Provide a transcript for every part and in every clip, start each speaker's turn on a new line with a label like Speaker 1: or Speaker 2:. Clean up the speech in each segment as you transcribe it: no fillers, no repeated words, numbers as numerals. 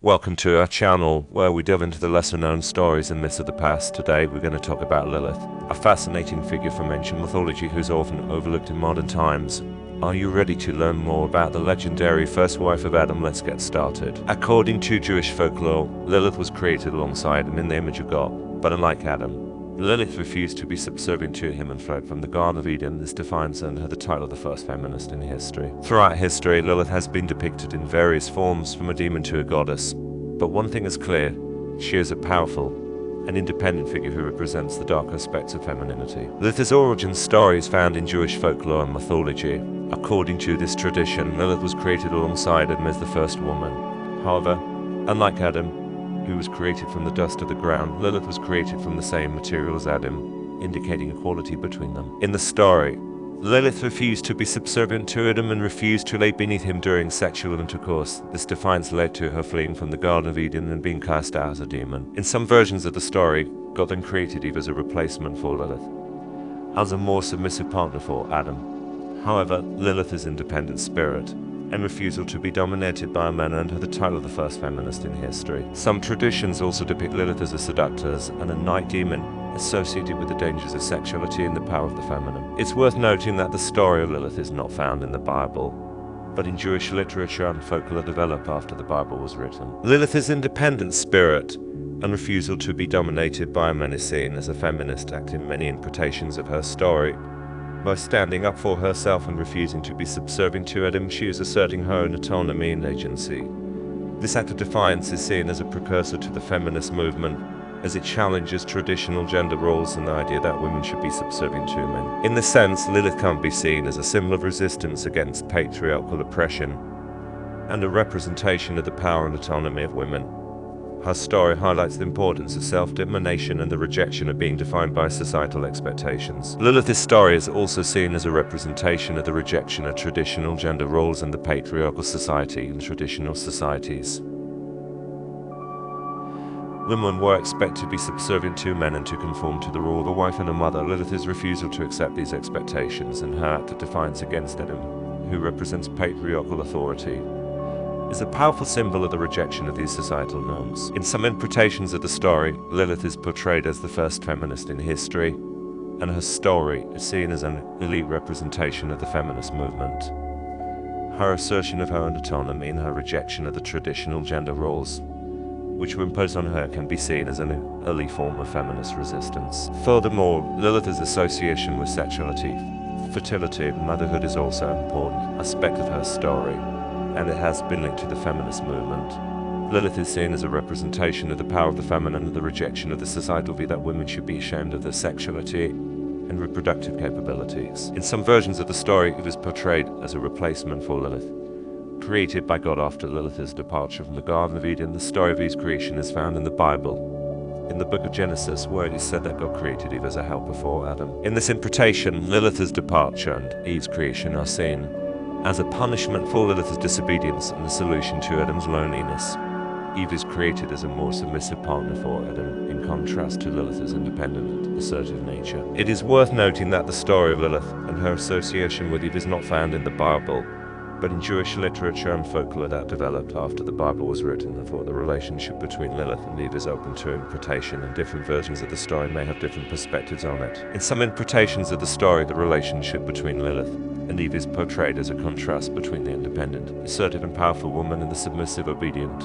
Speaker 1: Welcome to our channel, where we delve into the lesser-known stories and myths of the past. Today we're going to talk about Lilith, a fascinating figure from ancient mythology who's often overlooked in modern times. Are you ready to learn more about the legendary first wife of Adam? Let's get started. According to Jewish folklore, Lilith was created alongside him in the image of God, but unlike Adam, Lilith refused to be subservient to him and fled from the Garden of Eden. This defines earned her the title of the first feminist in history. Throughout history, Lilith has been depicted in various forms, from a demon to a goddess. But one thing is clear: she is a powerful and independent figure who represents the dark aspects of femininity. Lilith's origin story is found in Jewish folklore and mythology. According to this tradition, Lilith was created alongside Adam as the first woman. However, unlike Adam, who was created from the dust of the ground, Lilith was created from the same material as Adam, indicating equality between them. In the story, Lilith refused to be subservient to Adam and refused to lay beneath him during sexual intercourse. This defiance led to her fleeing from the Garden of Eden and being cast out as a demon. In some versions of the story, God then created Eve as a replacement for Lilith, as a more submissive partner for Adam. However, Lilith is an independent spirit, and refusal to be dominated by a man earned her the title of the first feminist in history. Some traditions also depict Lilith as a seductress and a night demon, associated with the dangers of sexuality and the power of the feminine. It's worth noting that the story of Lilith is not found in the Bible, but in Jewish literature and folklore developed after the Bible was written. Lilith is an independent spirit, and refusal to be dominated by a man is seen as a feminist act in many interpretations of her story. By standing up for herself and refusing to be subservient to Adam, she is asserting her own autonomy and agency. This act of defiance is seen as a precursor to the feminist movement, as it challenges traditional gender roles and the idea that women should be subservient to men. In this sense, Lilith can be seen as a symbol of resistance against patriarchal oppression and a representation of the power and autonomy of women. Her story highlights the importance of self-determination and the rejection of being defined by societal expectations. Lilith's story is also seen as a representation of the rejection of traditional gender roles in the patriarchal society and traditional societies. Women were expected to be subservient to men and to conform to the rule of a wife and a mother. Lilith's refusal to accept these expectations and her act of defiance against Adam, who represents patriarchal authority, is a powerful symbol of the rejection of these societal norms. In some interpretations of the story, Lilith is portrayed as the first feminist in history, and her story is seen as an elite representation of the feminist movement. Her assertion of her own autonomy and her rejection of the traditional gender roles which were imposed on her can be seen as an early form of feminist resistance. Furthermore, Lilith's association with sexuality, fertility, and motherhood is also an important aspect of her story, and it has been linked to the feminist movement. Lilith is seen as a representation of the power of the feminine and the rejection of the societal view that women should be ashamed of their sexuality and reproductive capabilities. In some versions of the story, it is portrayed as a replacement for Lilith, created by God after Lilith's departure from the Garden of Eden. The story of Eve's creation is found in the Bible, in the book of Genesis, where it is said that God created Eve as a helper for Adam. In this interpretation, Lilith's departure and Eve's creation are seen as a punishment for Lilith's disobedience and a solution to Adam's loneliness. Eve is created as a more submissive partner for Adam, in contrast to Lilith's independent and assertive nature. It is worth noting that the story of Lilith and her association with Eve is not found in the Bible, but in Jewish literature and folklore that developed after the Bible was written. Therefore, the relationship between Lilith and Eve is open to interpretation, and different versions of the story may have different perspectives on it. In some interpretations of the story, the relationship between Lilith and Eve is portrayed as a contrast between the independent, assertive and powerful woman and the submissive, obedient,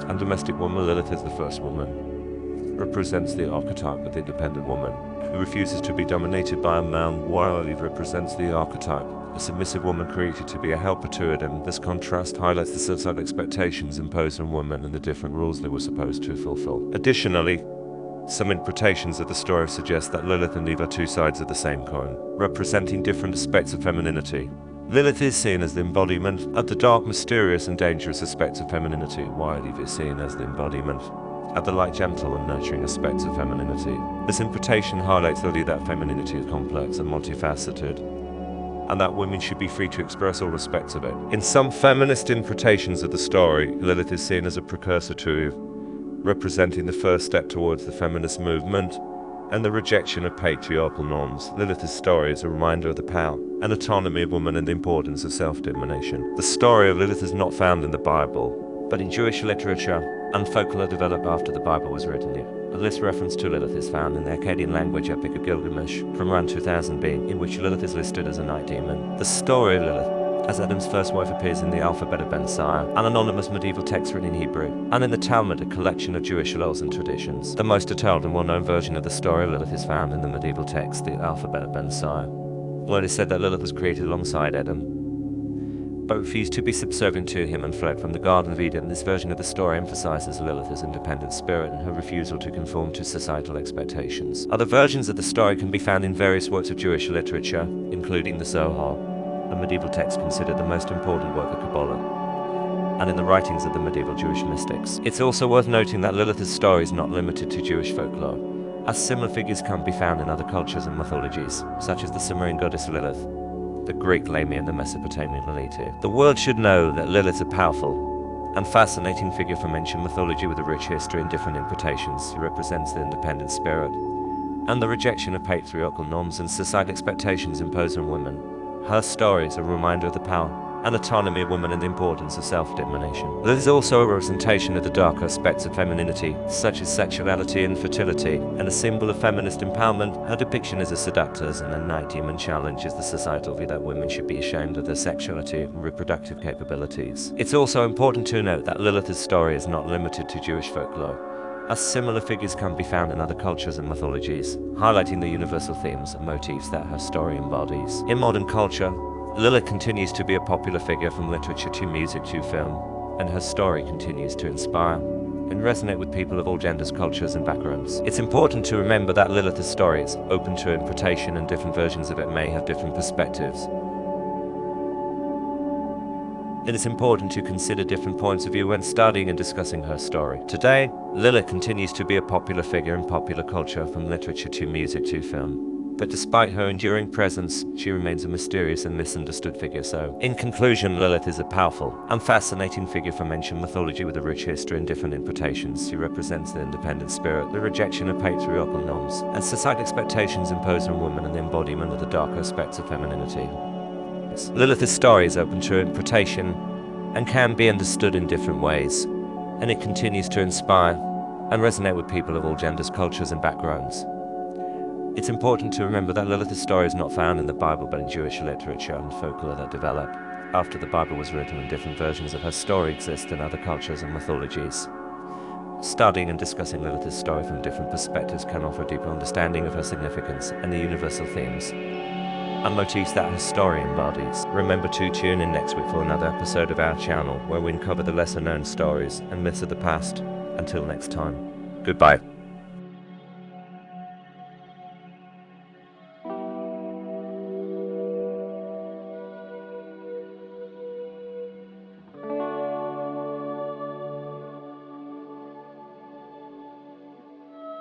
Speaker 1: and domestic woman. Lilith is the first woman, represents the archetype of the independent woman, who refuses to be dominated by a man, while Eve represents the archetype, a submissive woman created to be a helper to Adam. This contrast highlights the societal expectations imposed on women and the different rules they were supposed to fulfill. Additionally, some interpretations of the story suggest that Lilith and Eve are two sides of the same coin, representing different aspects of femininity. Lilith is seen as the embodiment of the dark, mysterious, and dangerous aspects of femininity, while Eve is seen as the embodiment of the light, gentle, and nurturing aspects of femininity. This interpretation highlights the idea that femininity is complex and multifaceted, and that women should be free to express all aspects of it. In some feminist interpretations of the story, Lilith is seen as a precursor to Eve, representing the first step towards the feminist movement and the rejection of patriarchal norms. Lilith's story is a reminder of the power and autonomy of women and the importance of self-determination. The story of Lilith is not found in the Bible, but in Jewish literature and folklore developed after the Bible was written. This reference to Lilith is found in the Akkadian language epic of Gilgamesh from around 2000 BC, in which Lilith is listed as a night demon. The story of Lilith, as Adam's first wife, appears in the alphabet of Ben Sire, an anonymous medieval text written in Hebrew, and in the Talmud, a collection of Jewish laws and traditions. The most detailed and well-known version of the story of Lilith is found in the medieval text, the alphabet of Ben Sire, where it is said that Lilith was created alongside Adam, but refused to be subservient to him and fled from the Garden of Eden. This version of the story emphasizes Lilith as independent spirit and her refusal to conform to societal expectations. Other versions of the story can be found in various works of Jewish literature, including the Zohar, a medieval text considered the most important work of Kabbalah, and in the writings of the medieval Jewish mystics. It's also worth noting that Lilith's story is not limited to Jewish folklore, as similar figures can be found in other cultures and mythologies, such as the Sumerian goddess Lilith, the Greek Lamia, and the Mesopotamian Lilith. The world should know that Lilith is a powerful and fascinating figure from ancient mythology with a rich history and different interpretations. She represents the independent spirit and the rejection of patriarchal norms and societal expectations imposed on women. Her story is a reminder of the power and autonomy of women and the importance of self-determination. Lilith is also a representation of the darker aspects of femininity, such as sexuality and fertility, and a symbol of feminist empowerment. Her depiction as a seductress and a night demon challenges the societal view that women should be ashamed of their sexuality and reproductive capabilities. It's also important to note that Lilith's story is not limited to Jewish folklore, as similar figures can be found in other cultures and mythologies, highlighting the universal themes and motifs that her story embodies. In modern culture, Lilith continues to be a popular figure from literature to music to film, and her story continues to inspire and resonate with people of all genders, cultures, and backgrounds. It's important to remember that Lilith's story is open to interpretation, and different versions of it may have different perspectives. It is important to consider different points of view when studying and discussing her story. Today, Lilith continues to be a popular figure in popular culture from literature to music to film. But despite her enduring presence, she remains a mysterious and misunderstood figure. So, in conclusion, Lilith is a powerful and fascinating figure from ancient mythology with a rich history and different interpretations. She represents the independent spirit, the rejection of patriarchal norms, and societal expectations imposed on women, and the embodiment of the darker aspects of femininity. Lilith's story is open to interpretation and can be understood in different ways, and it continues to inspire and resonate with people of all genders, cultures, and backgrounds. It's important to remember that Lilith's story is not found in the Bible, but in Jewish literature and folklore that developed after the Bible was written, and different versions of her story exist in other cultures and mythologies. Studying and discussing Lilith's story from different perspectives can offer a deeper understanding of her significance and the universal themes and motifs that her story embodies. Remember to tune in next week for another episode of our channel, where we uncover the lesser-known stories and myths of the past. Until next time, goodbye.